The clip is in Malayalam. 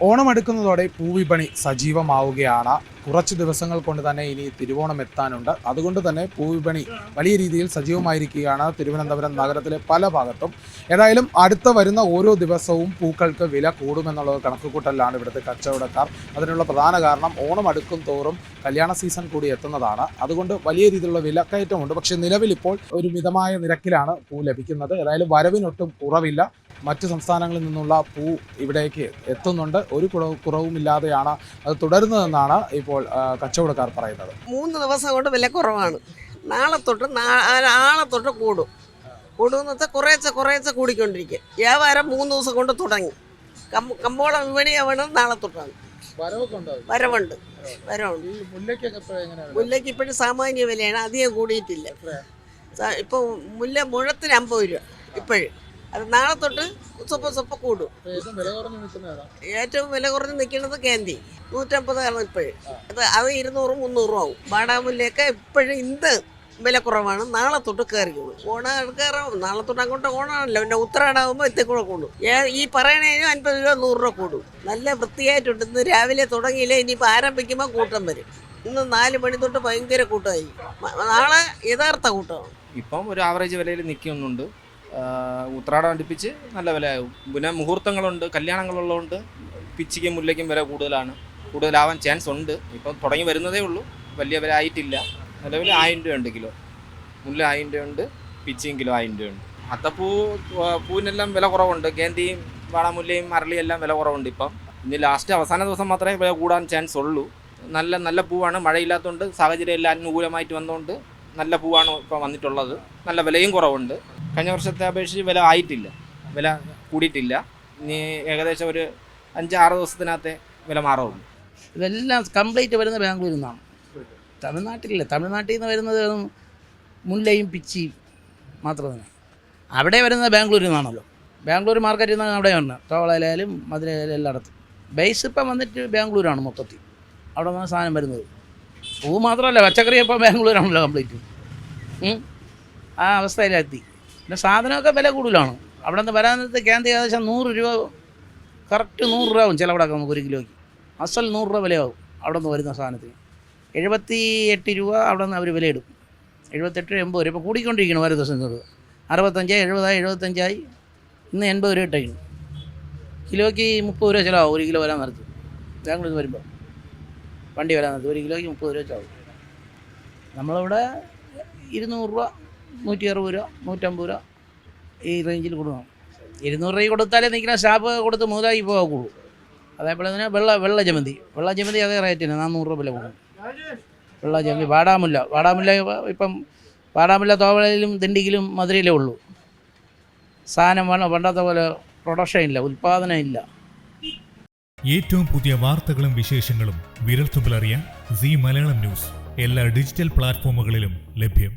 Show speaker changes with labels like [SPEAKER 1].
[SPEAKER 1] ഓണം അടുക്കുന്നതോടെ പൂവിപണി സജീവമാവുകയാണ്. കുറച്ച് ദിവസങ്ങൾ കൊണ്ട് തന്നെ ഇനി തിരുവോണം എത്താനുണ്ട്. അതുകൊണ്ട് തന്നെ പൂവിപണി വലിയ രീതിയിൽ സജീവമായിരിക്കുകയാണ് തിരുവനന്തപുരം നഗരത്തിലെ പല ഭാഗത്തും. ഏതായാലും അടുത്ത വരുന്ന ഓരോ ദിവസവും പൂക്കൾക്ക് വില കൂടുമെന്നുള്ളത് കണക്കുകൂട്ടലാണ് ഇവിടുത്തെ കച്ചവടക്കാർ. അതിനുള്ള പ്രധാന കാരണം ഓണം അടുക്കും തോറും കല്യാണ സീസൺ കൂടി എത്തുന്നതാണ്. അതുകൊണ്ട് വലിയ രീതിയിലുള്ള വിലക്കയറ്റമുണ്ട്. പക്ഷേ നിലവിൽ ഇപ്പോൾ ഒരു മിതമായ നിരക്കിലാണ് പൂ ലഭിക്കുന്നത്. ഏതായാലും വരവിനൊട്ടും കുറവില്ല. മറ്റു സംസ്ഥാനങ്ങളിൽ നിന്നുള്ള പൂ ഇവിടേക്ക് എത്തുന്നുണ്ട്. ഒരു കുറവുമില്ലാതെയാണ് അത് തുടരുന്നതെന്നാണ് ഇപ്പോൾ കച്ചവടക്കാർ പറയുന്നത്.
[SPEAKER 2] 3 ദിവസം കൊണ്ട് വില കുറവാണ്. നാളെ തൊട്ട് കൂടുമെന്നത്തെ കുറേശ്ശെ കൂടിക്കൊണ്ടിരിക്കുക. വ്യാപാരം 3 ദിവസം കൊണ്ട് തുടങ്ങി. കമ്പോളം വിപണിയാവണം നാളെ തൊട്ടാണ്. വരവുണ്ട്. മുല്ലയ്ക്ക് ഇപ്പോഴും സാമാന്യ വിലയാണ്, അധികം കൂടിയിട്ടില്ല. ഇപ്പോൾ മുല്ല മുഴത്തിന് 50 രൂപ ഇപ്പോഴും. അത് നാളെ തൊട്ട് സ്വപ്പം കൂടും. ഏറ്റവും വില കുറഞ്ഞ് നിൽക്കുന്നത് കാന്തി 150 ഇപ്പോഴും. അത് 200-300 ആവും. വാടാമുല്ലയൊക്കെ ഇപ്പോഴും ഇന്ന് വില കുറവാണ്. നാളെ തൊട്ട് കയറിയുള്ളൂ. കയറാവും. നാളെ തൊട്ട് അങ്ങോട്ട് ഓണമാണല്ലോ. പിന്നെ ഉത്തരാടാകുമ്പോൾ എത്തിക്കൂടെ കൂടും. ഈ പറയണതിനും 50 രൂപ 100 രൂപ കൂടും. നല്ല വൃത്തിയായിട്ടുണ്ട്. ഇന്ന് രാവിലെ തുടങ്ങിയില്ലേ, ഇനിയിപ്പോൾ ആരംഭിക്കുമ്പോൾ കൂട്ടം വരും. ഇന്ന് 4 മണി തൊട്ട് ഭയങ്കര കൂട്ടമായി. നാളെ യഥാർത്ഥ കൂട്ടമാണ്.
[SPEAKER 3] ഇപ്പം ഒരു ആവറേജ് വിലയിൽ നിൽക്കുന്നുണ്ട്. ഉത്രാടം അടുപ്പിച്ച് നല്ല വിലയാകും. പിന്നെ മുഹൂർത്തങ്ങളുണ്ട്, കല്യാണങ്ങളുള്ളതുകൊണ്ട് പിച്ചിക്കും മുല്ലയ്ക്കും വില കൂടുതലാവാൻ ചാൻസ് ഉണ്ട്. ഇപ്പം തുടങ്ങി വരുന്നതേ ഉള്ളൂ. വലിയ വില ആയിട്ടില്ല. നിലവിൽ 1000 രൂപയുണ്ട് കിലോ. മുല്ല 1000 രൂപയുണ്ട്, പിച്ചിയും കിലോ 1000 രൂപയുണ്ട്. പൂവിനെല്ലാം വില കുറവുണ്ട്. ഗേന്തിയും വാടാമുല്ലയും അരളിയെല്ലാം വില കുറവുണ്ട്. ഇപ്പം ഇനി ലാസ്റ്റ് അവസാന ദിവസം മാത്രമേ വില കൂടാൻ ചാൻസ് ഉള്ളൂ. നല്ല പൂവാണ്. മഴയില്ലാത്തതുകൊണ്ട് സാഹചര്യം എല്ലാം അനുകൂലമായിട്ട് വന്നുകൊണ്ട് നല്ല പൂവാണ് ഇപ്പോൾ വന്നിട്ടുള്ളത്. നല്ല വിലയും കുറവുണ്ട്. കഴിഞ്ഞ വർഷത്തെ അപേക്ഷിച്ച് വില ആയിട്ടില്ല, വില കൂടിയിട്ടില്ല. ഇനി ഏകദേശം ഒരു 5-6 ദിവസത്തിനകത്തെ വില മാറുള്ളൂ.
[SPEAKER 4] ഇതെല്ലാം കംപ്ലീറ്റ് വരുന്നത് ബാംഗ്ലൂരിൽ നിന്നാണ്. തമിഴ്നാട്ടിൽ നിന്ന് വരുന്നത് മുല്ലയും പിച്ചിയും മാത്രമേ. അവിടെ വരുന്നത് ബാംഗ്ലൂരിൽ നിന്നാണല്ലോ. ബാംഗ്ലൂർ മാർക്കറ്റിൽ നിന്നാണ് അവിടെ വന്നത്. തോളയിലായാലും മധുരയിലായാലും എല്ലായിടത്തും. ബേസ് ഇപ്പം വന്നിട്ട് ബാംഗ്ലൂരാണ് മൊത്തത്തിൽ. അവിടെ നിന്നാണ് സാധനം വരുന്നത്. പൂ മാത്രമല്ല, പച്ചക്കറി ഇപ്പോൾ ബാംഗ്ലൂരാണല്ലോ കംപ്ലീറ്റ്. ആ അവസ്ഥയിലെത്തി. പിന്നെ സാധനമൊക്കെ വില കൂടുതലാണ്. അവിടെ നിന്ന് വരാൻ നേരത്ത് കാന്തി ഏകദേശം 100 രൂപ, കറക്റ്റ് 100 രൂപ ആവും ചിലവിടക്കം നമുക്ക് 1 കിലോയ്ക്ക്. അസൽ 100 രൂപ വിലയാവും അവിടെ നിന്ന് വരുന്ന സാധനത്തിന്. 78 രൂപ അവിടെ നിന്ന് അവർ വിലയിടും. 78-80 രൂപ. ഇപ്പോൾ കൂടിക്കൊണ്ടിരിക്കണം ഓരോ ദിവസം. 65, 70, 75 ഇന്ന് 80 രൂപ ഇട്ടേക്കും. കിലോയ്ക്ക് 30 രൂപ ചിലവാകും 1 കിലോ വരാൻ നേരത്ത്. ബാംഗ്ലൂരിൽ നിന്ന് വരുമ്പോൾ വണ്ടി വരാൻ നേരത്ത് 1 കിലോയ്ക്ക് 30 രൂപ ചിലവാകും. നമ്മളിവിടെ 200 രൂപ, 160 രൂപ, 150 രൂപ ഈ റേഞ്ചിൽ കൊടുക്കണം. 200 രൂപ കൊടുത്താലേ നിൽക്കുന്ന സ്റ്റാഫ് കൊടുത്ത് മൂതായി പോകാവുള്ളൂ. അതേപോലെ തന്നെ വെള്ള ജമന്തി അതേ റേറ്റിന് 400 രൂപ വില കൊടുക്കും. വെള്ള ജമന്തി, വാടാമുല്ല ഇപ്പം വാടാമുല്ല തോവളയിലും ദിണ്ടിക്കിലും മധുരയിലേ ഉള്ളൂ. സാധനം വേണം. പണ്ടത്തെ പോലെ പ്രൊഡക്ഷൻ ഇല്ല, ഉൽപ്പാദനം ഇല്ല.
[SPEAKER 5] ഏറ്റവും പുതിയ വാർത്തകളും വിശേഷങ്ങളും വിരൽത്തുമ്പിലറിയാൻ സീ മലയാളം ന്യൂസ് എല്ലാ ഡിജിറ്റൽ പ്ലാറ്റ്ഫോമുകളിലും ലഭ്യം.